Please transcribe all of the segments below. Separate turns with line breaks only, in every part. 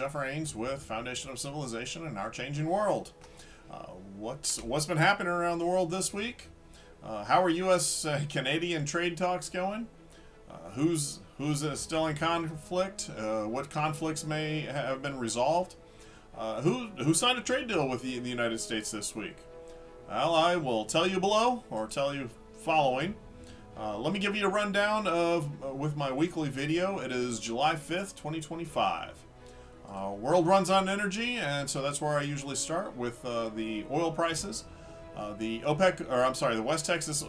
Jeff Rains with Foundation of Civilization and Our Changing World. What's been happening around the world this week? How are U.S. Canadian trade talks going? Who's still in conflict? What conflicts may have been resolved? Who signed a trade deal with the United States this week? Well, I will tell you below, or tell you following. Let me give you a rundown with my weekly video. It is July 5th, 2025. World runs on energy, and so that's where I usually start with the oil prices. The West Texas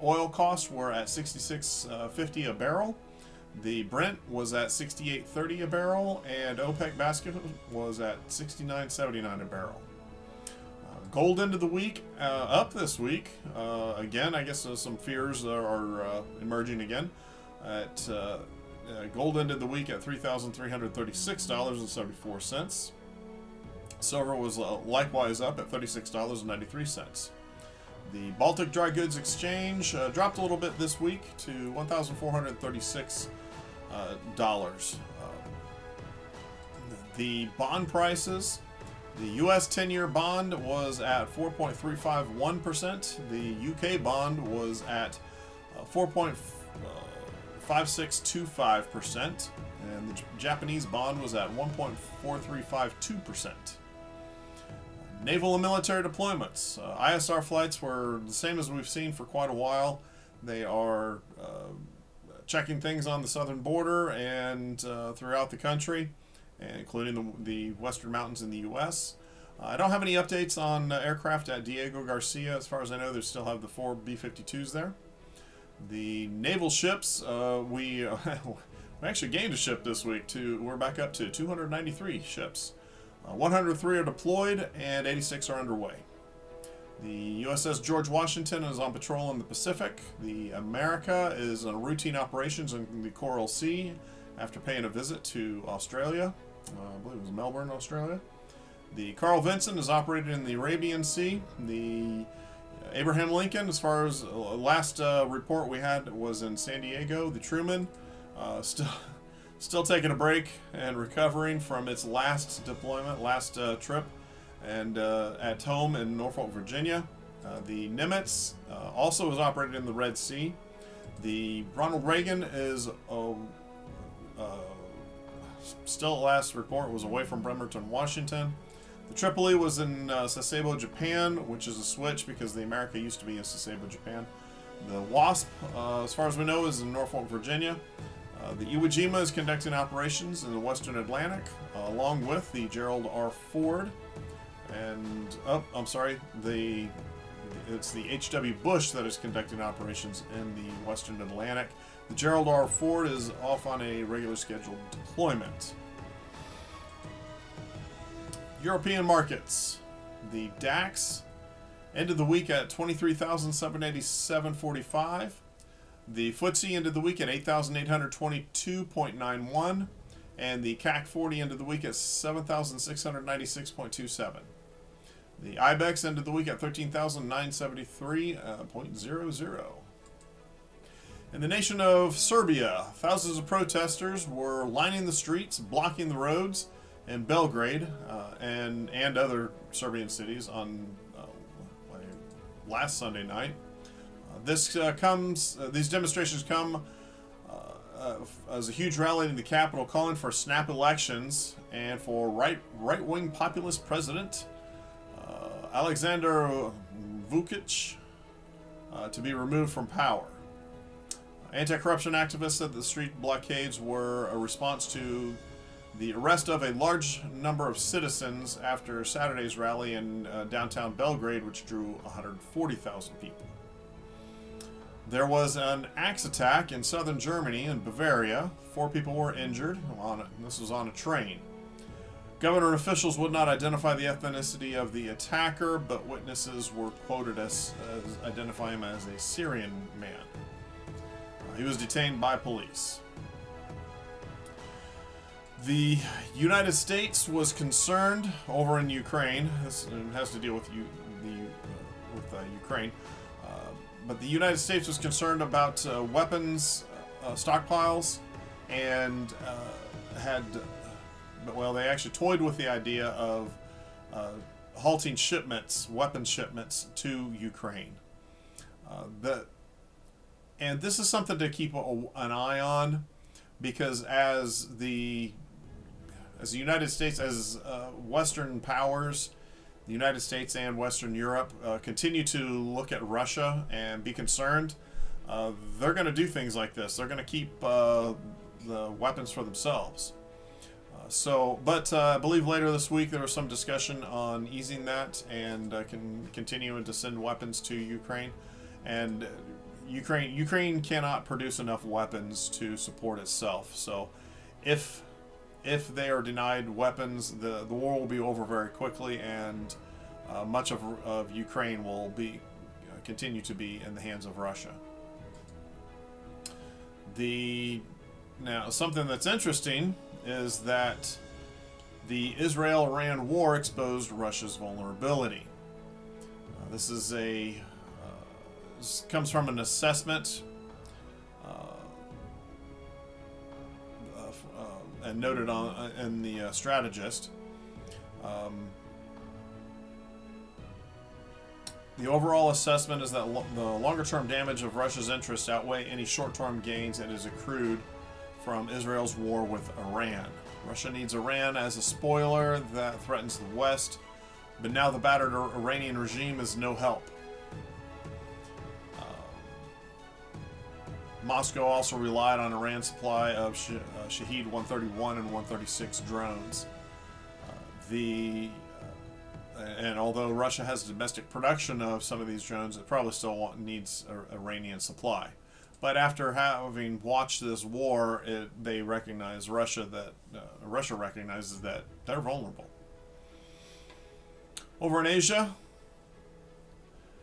oil costs were at $66.50 a barrel. The Brent was at $68.30 a barrel, and OPEC basket was at $69.79 a barrel. Gold ended the week up this week. Again, I guess some fears are emerging again. Gold ended the week at $3,336.74. Silver was likewise up at $36.93. The Baltic Dry Goods Exchange dropped a little bit this week to $1,436. The bond prices. The U.S. 10-year bond was at 4.351%. The UK bond was at 4.5625%. And the Japanese bond was at 1.4352%. Naval and military deployments. ISR flights were the same as we've seen for quite a while. They are checking things on the southern border and throughout the country, including the western mountains in the U.S. I don't have any updates on aircraft at Diego Garcia. As far as I know, they still have the 4 B-52s there. The naval ships, we actually gained a ship this week. We're back up to 293 ships. 103 are deployed and 86 are underway. The USS George Washington is on patrol in the Pacific. The America is on routine operations in the Coral Sea after paying a visit to Australia. I believe it was Melbourne, Australia. The Carl Vinson is operated in the Arabian Sea. The Abraham Lincoln, as far as last report we had, was in San Diego. The Truman, still taking a break and recovering from its last deployment, last trip, and at home in Norfolk, Virginia. The Nimitz also is operated in the Red Sea. The Ronald Reagan is still, last report, was away from Bremerton, Washington. The Tripoli was in Sasebo, Japan, which is a switch because the America used to be in Sasebo, Japan. The Wasp, as far as we know, is in Norfolk, Virginia. The Iwo Jima is conducting operations in the Western Atlantic, along with the Gerald R. Ford. And, it's the H.W. Bush that is conducting operations in the Western Atlantic. The Gerald R. Ford is off on a regular scheduled deployment. European markets. The DAX ended the week at 23,787.45. The FTSE ended the week at 8,822.91. And the CAC 40 ended the week at 7,696.27. The IBEX ended the week at 13,973.00. In the nation of Serbia, thousands of protesters were lining the streets, blocking the roads in Belgrade and other Serbian cities on last Sunday night. These demonstrations come as a huge rally in the capital, calling for snap elections and for right-wing populist president Alexander Vučić to be removed from power. Anti-corruption activists said the street blockades were a response to the arrest of a large number of citizens after Saturday's rally in downtown Belgrade, which drew 140,000 people. There was an axe attack in southern Germany, in Bavaria. 4 people were injured. This was on a train. Government officials would not identify the ethnicity of the attacker, but witnesses were quoted as identifying him as a Syrian man. He was detained by police. The United States was concerned over in Ukraine. This has to deal with Ukraine. But the United States was concerned about weapons stockpiles and had well, they actually toyed with the idea of halting shipments, weapons shipments to Ukraine. And this is something to keep an eye on, because as the United States, as Western powers, the United States and Western Europe continue to look at Russia and be concerned, they're going to do things like this. They're going to keep the weapons for themselves. But I believe later this week there was some discussion on easing that and continuing to send weapons to Ukraine. And Ukraine cannot produce enough weapons to support itself. So if they are denied weapons, the war will be over very quickly, and much of Ukraine will continue to be in the hands of Russia. Now, something that's interesting is that the Israel-Iran war exposed Russia's vulnerability. This comes from an assessment and noted in the Strategist. The overall assessment is that the longer-term damage of Russia's interests outweigh any short-term gains it has accrued from Israel's war with Iran. Russia needs Iran as a spoiler that threatens the West, but now the battered Iranian regime is no help. Moscow also relied on Iran's supply of Shahed 131 and 136 drones. And although Russia has domestic production of some of these drones, it probably still needs Iranian supply. But after having watched this war, Russia recognizes that they're vulnerable. Over in Asia,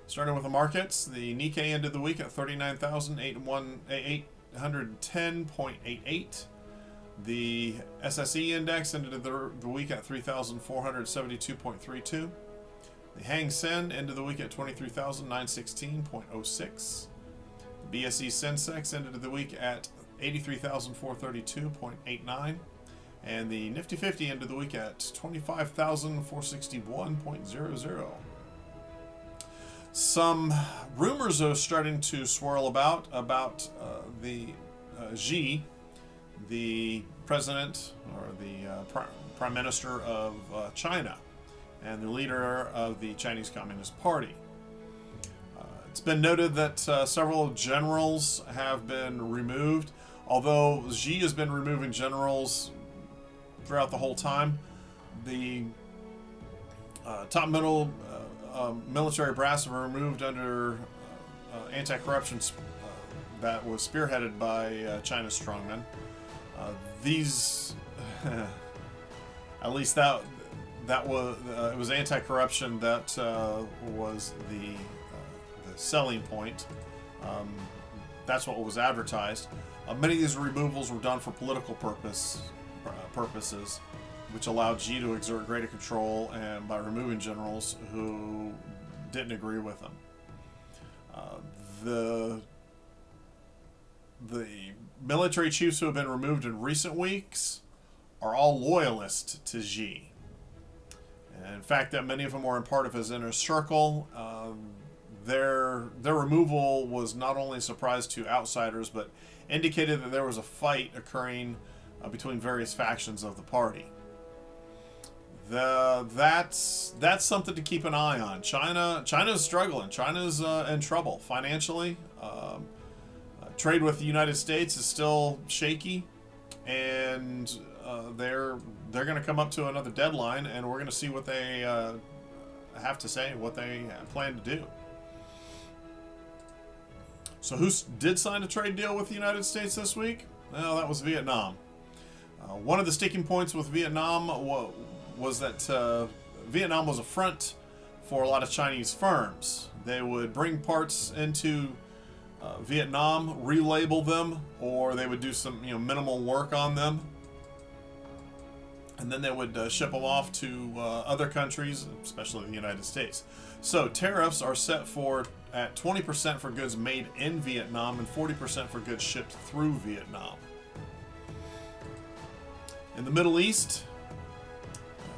starting with the markets, the Nikkei ended the week at 39,810.88. The SSE index ended the week at 3,472.32. The Hang Seng ended the week at 23,916.06. The BSE Sensex ended the week at 83,432.89. And the Nifty 50 ended the week at 25,461.00. Some rumors are starting to swirl about Xi, the president or the prime minister of China and the leader of the Chinese Communist Party. It's been noted that several generals have been removed. Although Xi has been removing generals throughout the whole time, the top military brass were removed under anti-corruption that was spearheaded by China's strongmen. At least that was it was anti-corruption that was the selling point. That's what was advertised. Many of these removals were done for political purposes, which allowed Xi to exert greater control and by removing generals who didn't agree with him. The military chiefs who have been removed in recent weeks are all loyalists to Xi. And in fact, that many of them were in part of his inner circle. Their removal was not only a surprise to outsiders, but indicated that there was a fight occurring between various factions of the party. That's something to keep an eye on. China's struggling. China's in trouble financially. Trade with the United States is still shaky, and they're going to come up to another deadline, and we're going to see what they have to say, what they plan to do. So who did sign a trade deal with the United States this week? Well, that was Vietnam. One of the sticking points with Vietnam was that Vietnam was a front for a lot of Chinese firms. They would bring parts into Vietnam, relabel them, or they would do some minimal work on them, and then they would ship them off to other countries, especially the United States. So tariffs are set at 20% for goods made in Vietnam and 40% for goods shipped through Vietnam. In the Middle East,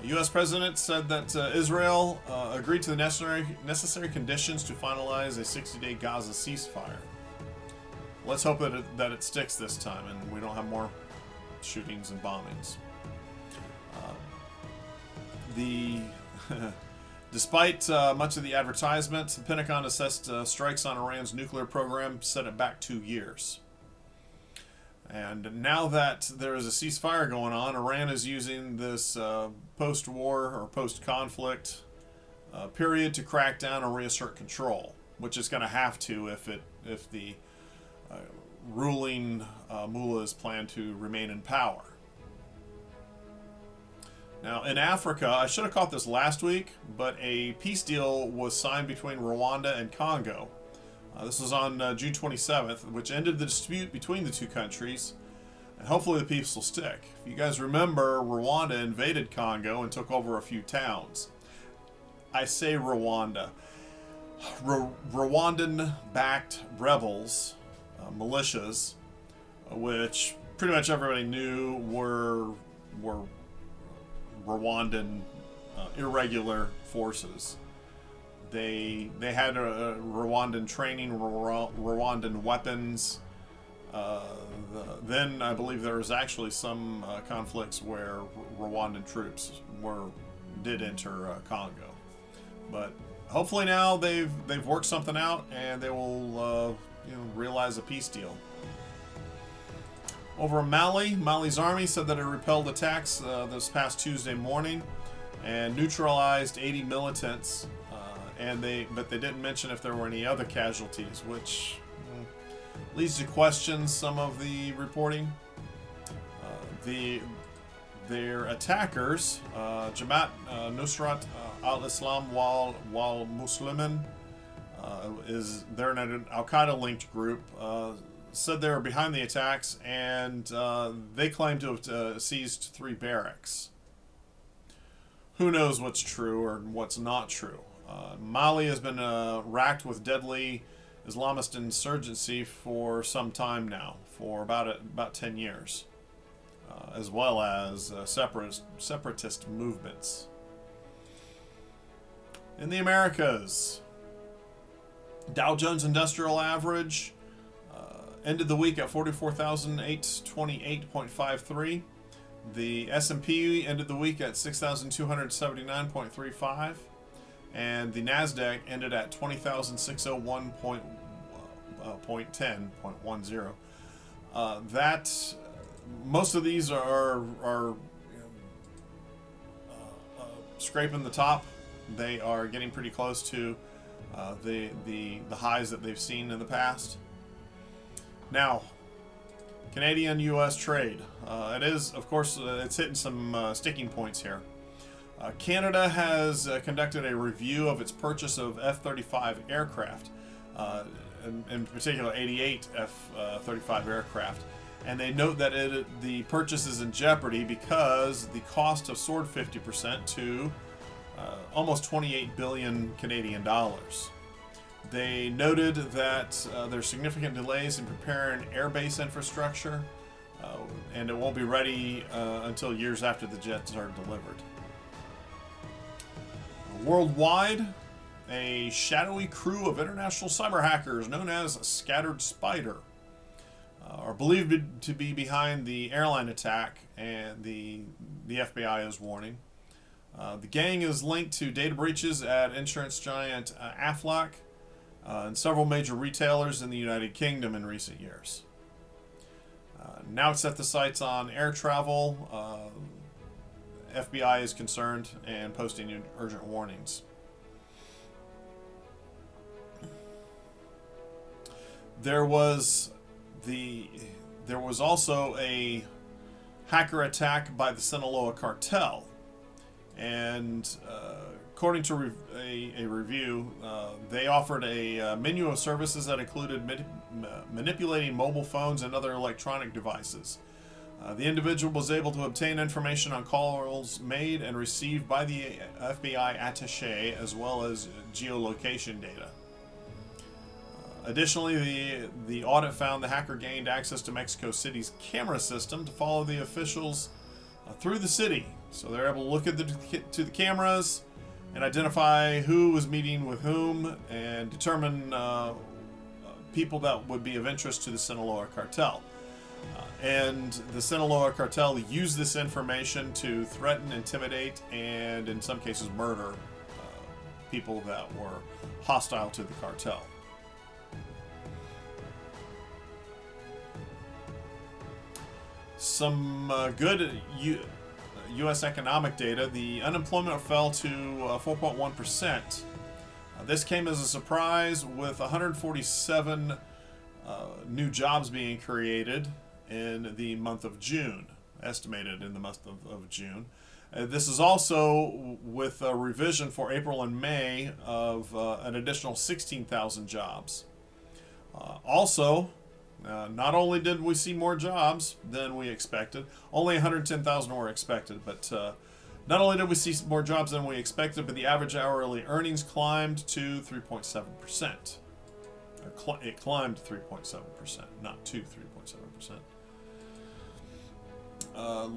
The U.S. President said that Israel agreed to the necessary conditions to finalize a 60-day Gaza ceasefire. Let's hope that it sticks this time and we don't have more shootings and bombings. Despite much of the advertisement, the Pentagon assessed strikes on Iran's nuclear program set it back 2 years. And now that there is a ceasefire going on, Iran is using this post-war or post-conflict period to crack down and reassert control, which is going to have to if the ruling mullahs plan to remain in power. Now, in Africa, I should have caught this last week, but a peace deal was signed between Rwanda and Congo. This was on June 27th, which ended the dispute between the two countries, and hopefully the peace will stick. If you guys remember, Rwanda invaded Congo and took over a few towns. I say Rwanda. Rwandan-backed rebels, militias, which pretty much everybody knew were Rwandan irregular forces. They had a Rwandan training, Rwandan weapons. Then I believe there was actually some conflicts where Rwandan troops did enter Congo. But hopefully now they've worked something out and they will realize a peace deal. Over in Mali's army said that it repelled attacks this past Tuesday morning and neutralized 80 militants. But they didn't mention if there were any other casualties, which leads to question some of the reporting. Their attackers, Jamaat Nusrat al-Islam wal Muslimin, they're an Al-Qaeda linked group, said they were behind the attacks, and they claim to have seized 3 barracks. Who knows what's true or what's not true? Mali has been racked with deadly Islamist insurgency for some time now, for about 10 years, as well as separatist movements. In the Americas, Dow Jones Industrial Average ended the week at 44,828.53. The S&P ended the week at 6,279.35. And the NASDAQ ended at 20,601.10.10. Most of these are scraping the top. They are getting pretty close to the highs that they've seen in the past. Now, Canadian-U.S. trade. It is, of course, it's hitting some sticking points here. Canada has conducted a review of its purchase of F-35 aircraft, in particular 88 F-35 aircraft, and they note that the purchase is in jeopardy because the cost have soared 50% to almost 28 billion Canadian dollars. They noted that there's significant delays in preparing airbase infrastructure, and it won't be ready until years after the jets are delivered. Worldwide, a shadowy crew of international cyber hackers known as Scattered Spider are believed to be behind the airline attack, and the FBI is warning. The gang is linked to data breaches at insurance giant Aflac and several major retailers in the United Kingdom in recent years. Now it's set the sights on air travel. FBI is concerned and posting urgent warnings. There was also a hacker attack by the Sinaloa cartel, and according to a review, they offered a menu of services that included manipulating mobile phones and other electronic devices. The individual was able to obtain information on calls made and received by the FBI attaché, as well as geolocation data. Additionally, the audit found the hacker gained access to Mexico City's camera system to follow the officials through the city So they're able to look at to the cameras and identify who was meeting with whom and determine people that would be of interest to the Sinaloa cartel. And the Sinaloa cartel used this information to threaten, intimidate, and in some cases murder people that were hostile to the cartel. Some good U.S. economic data. The unemployment fell to 4.1%. This came as a surprise with 147 new jobs being created in the month of June, estimated in the month of June. This is also with a revision for April and May of an additional 16,000 jobs. Not only did we see more jobs than we expected, only 110,000 were expected, but not only did we see more jobs than we expected, but the average hourly earnings climbed to 3.7%. It climbed 3.7%, not to 3.7%.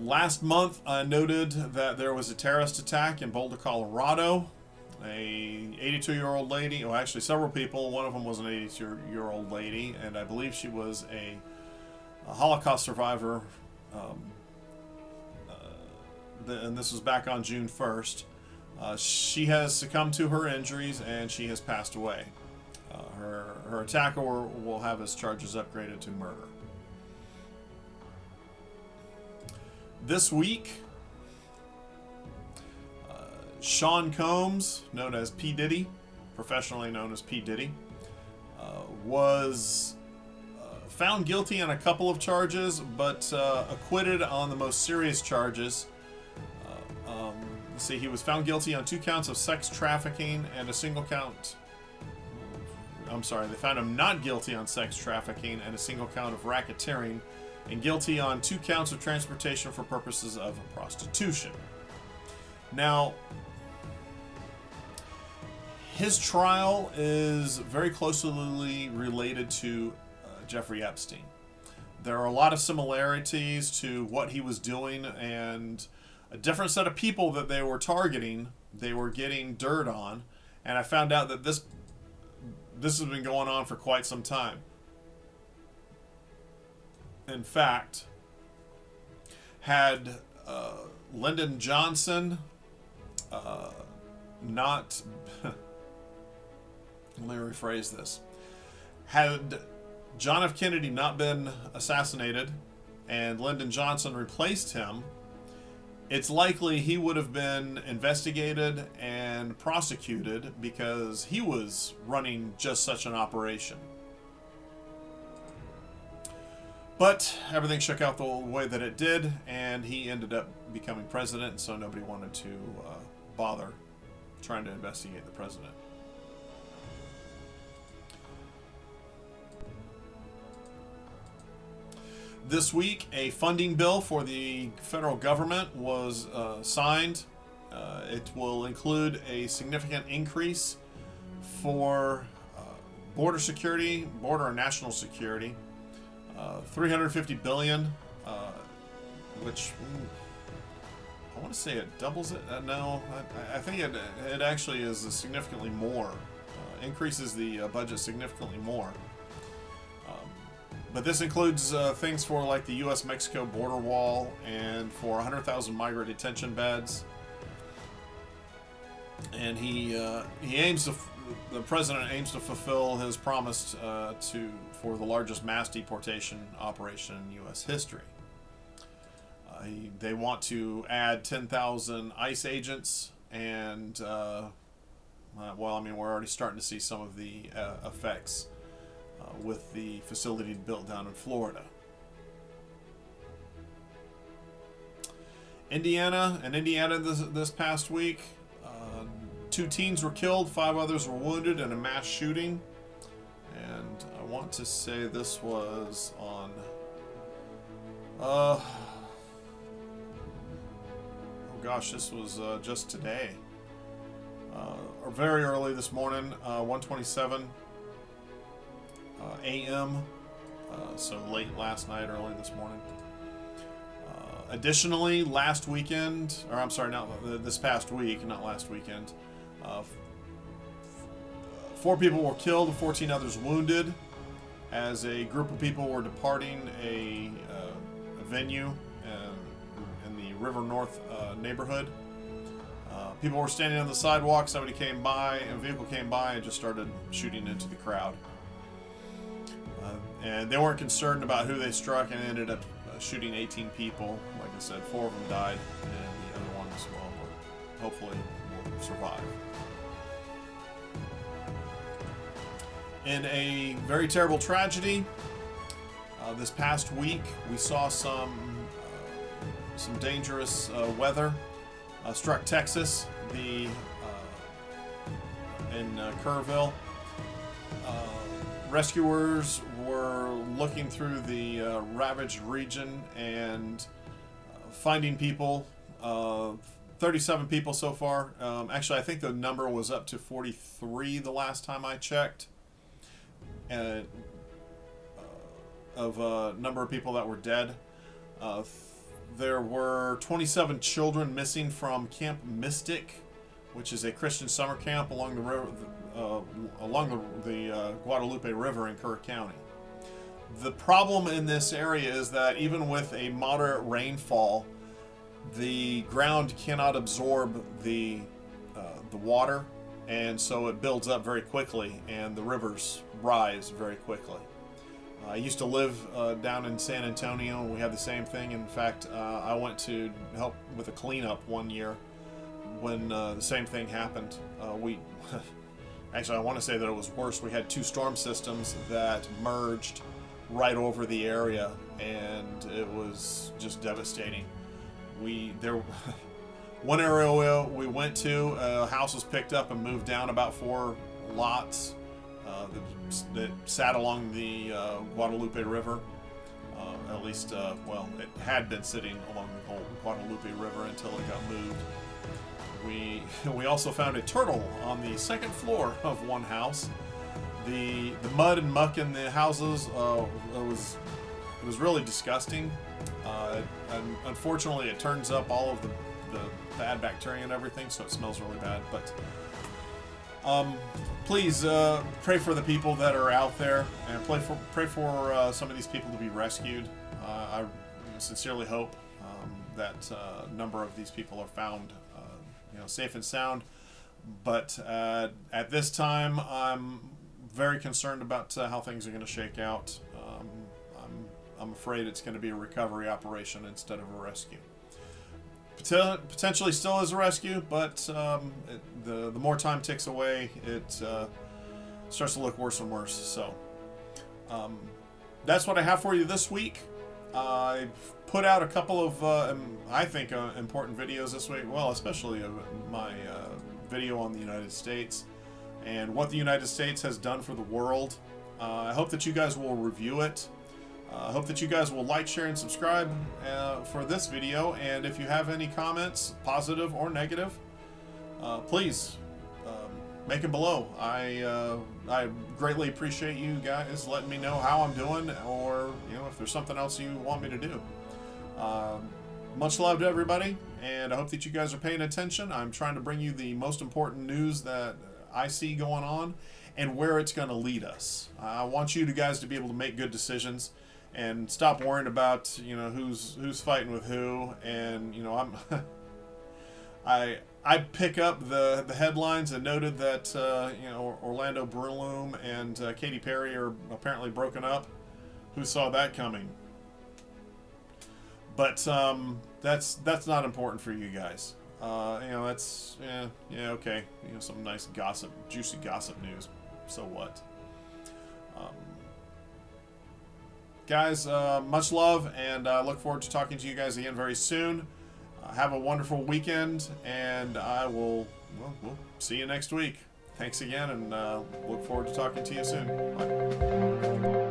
Last month, I noted that there was a terrorist attack in Boulder, Colorado. A 82-year-old lady, well, actually several people. One of them was an 82-year-old lady, and I believe she was a Holocaust survivor. And this was back on June 1st. She has succumbed to her injuries, and she has passed away. Her attacker will have his charges upgraded to murder. This week, Sean Combs, known as P. Diddy, professionally known as P. Diddy, was found guilty on a couple of charges, but acquitted on the most serious charges. He was found guilty on 2 counts of sex trafficking and a single count. I'm sorry, they found him not guilty on sex trafficking and a single count of racketeering, and guilty on 2 counts of transportation for purposes of prostitution. Now, his trial is very closely related to Jeffrey Epstein. There are a lot of similarities to what he was doing, and a different set of people that they were targeting, they were getting dirt on, and I found out that this has been going on for quite some time. In fact, had Lyndon Johnson not... Let me rephrase this. Had John F. Kennedy not been assassinated and Lyndon Johnson replaced him, it's likely he would have been investigated and prosecuted because he was running just such an operation. But everything shook out the way that it did, and he ended up becoming president, so nobody wanted to bother trying to investigate the president. This week, a funding bill for the federal government was signed. It will include a significant increase for border security, border and national security. $350 billion, which I want to say it doubles it. No, I think it actually is significantly more. Increases the budget significantly more. But this includes things for like the U.S.-Mexico border wall and for 100,000 migrant detention beds. And the president aims to fulfill his promise for the largest mass deportation operation in U.S. history. They want to add 10,000 ICE agents, and we're already starting to see some of the effects with the facility built down in Florida. Indiana this past week, 2 teens were killed, 5 others were wounded in a mass shooting. And I want to say this was on this was just today, or very early this morning, 1:27 a.m. So late last night, early this morning. Additionally, last weekend, or I'm sorry, not this past week, not last weekend, 4 people were killed, 14 others wounded, as a group of people were departing a venue in the River North neighborhood. People were standing on the sidewalk. Somebody came by, a vehicle came by, and just started shooting into the crowd. And they weren't concerned about who they struck, and ended up shooting 18 people. Like I said, 4 of them died, and the other ones, well, hopefully will survive. In a very terrible tragedy, this past week we saw some dangerous weather struck Texas, in Kerrville. Rescuers were looking through the ravaged region and finding people. 37 people so far. Actually, I think the number was up to 43 the last time I checked. Of a number of people that were dead. There were 27 children missing from Camp Mystic, which is a Christian summer camp along the river, along the Guadalupe River in Kerr County. The problem in this area is that even with a moderate rainfall, the ground cannot absorb the water, and so it builds up very quickly, and the rivers rise very quickly. I used to live down in San Antonio, and we had the same thing. In fact, I went to help with a cleanup one year when the same thing happened. Actually, I want to say that it was worse. We had 2 storm systems that merged right over the area, and it was just devastating. One area we went to, a house was picked up and moved down about 4 lots that sat along the Guadalupe River. At least, well, it had been sitting along the whole Guadalupe River until it got moved. We also found a turtle on the 2nd floor of one house. The mud and muck in the houses it was really disgusting. And unfortunately, it turns up all of the bad bacteria and everything, so it smells really bad. But please pray for the people that are out there, and pray for some of these people to be rescued. I sincerely hope that a number of these people are found, safe and sound. But at this time, I'm very concerned about how things are going to shake out. I'm afraid it's going to be a recovery operation instead of a rescue. Potentially still is a rescue, but the more time ticks away, it starts to look worse and worse. So that's what I have for you this week. I put out a couple of, I think, important videos this week. Well, especially my video on the United States and what the United States has done for the world. I hope that you guys will review it. I hope that you guys will like, share, and subscribe for this video. And if you have any comments, positive or negative, please make them below. I greatly appreciate you guys letting me know how I'm doing, or if there's something else you want me to do. Much love to everybody, and I hope that you guys are paying attention. I'm trying to bring you the most important news that I see going on and where it's going to lead us. I want you guys to be able to make good decisions and stop worrying about who's fighting with who. And I pick up the headlines and noted that Orlando Bloom and Katy Perry are apparently broken up. Who saw that coming? But that's not important for you guys. That's okay. Some nice gossip, juicy gossip news. So what? Guys, much love, and I look forward to talking to you guys again very soon. Have a wonderful weekend, and we'll see you next week. Thanks again, and look forward to talking to you soon. Bye.